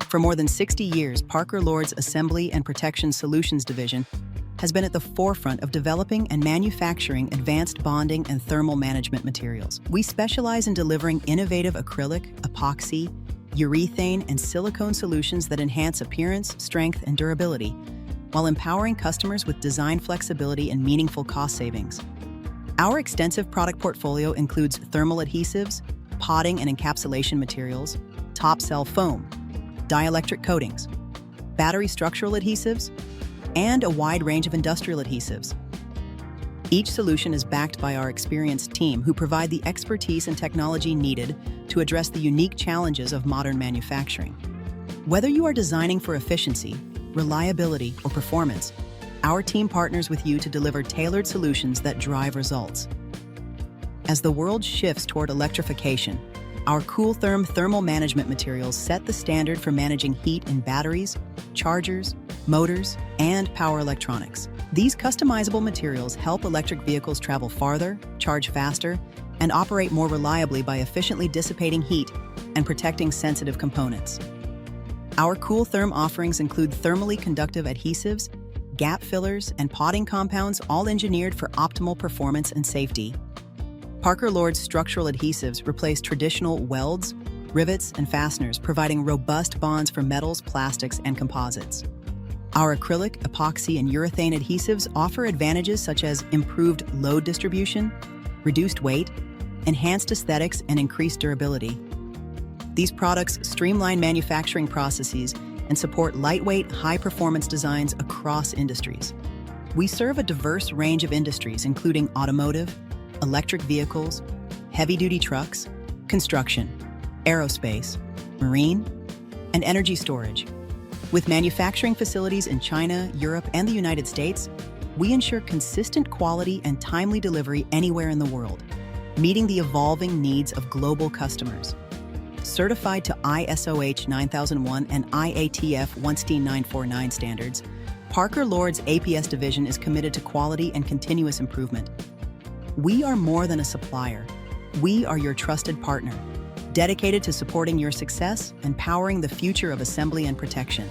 For more than 60 years, Parker Lord's Assembly and Protection Solutions Division has been at the forefront of developing and manufacturing advanced bonding and thermal management materials. We specialize in delivering innovative acrylic, epoxy, urethane, and silicone solutions that enhance appearance, strength, and durability, while empowering customers with design flexibility and meaningful cost savings. Our extensive product portfolio includes thermal adhesives, potting and encapsulation materials, top cell foam, dielectric coatings, battery structural adhesives, and a wide range of industrial adhesives. Each solution is backed by our experienced team who provide the expertise and technology needed to address the unique challenges of modern manufacturing. Whether you are designing for efficiency, reliability, or performance, our team partners with you to deliver tailored solutions that drive results. As the world shifts toward electrification, our CoolTherm thermal management materials set the standard for managing heat in batteries, chargers, motors, and power electronics. These customizable materials help electric vehicles travel farther, charge faster, and operate more reliably by efficiently dissipating heat and protecting sensitive components. Our CoolTherm offerings include thermally conductive adhesives, gap fillers, and potting compounds, all engineered for optimal performance and safety. Parker Lord's structural adhesives replace traditional welds, rivets, and fasteners, providing robust bonds for metals, plastics, and composites. Our acrylic, epoxy, and urethane adhesives offer advantages such as improved load distribution, reduced weight, enhanced aesthetics, and increased durability. These products streamline manufacturing processes and support lightweight, high-performance designs across industries. We serve a diverse range of industries, including automotive, electric vehicles, heavy-duty trucks, construction, aerospace, marine, and energy storage. With manufacturing facilities in China, Europe, and the United States, we ensure consistent quality and timely delivery anywhere in the world, meeting the evolving needs of global customers. Certified to ISO 9001 and IATF 16949 standards, Parker Lord's APS Division is committed to quality and continuous improvement. We are more than a supplier. We are your trusted partner, dedicated to supporting your success and powering the future of assembly and protection.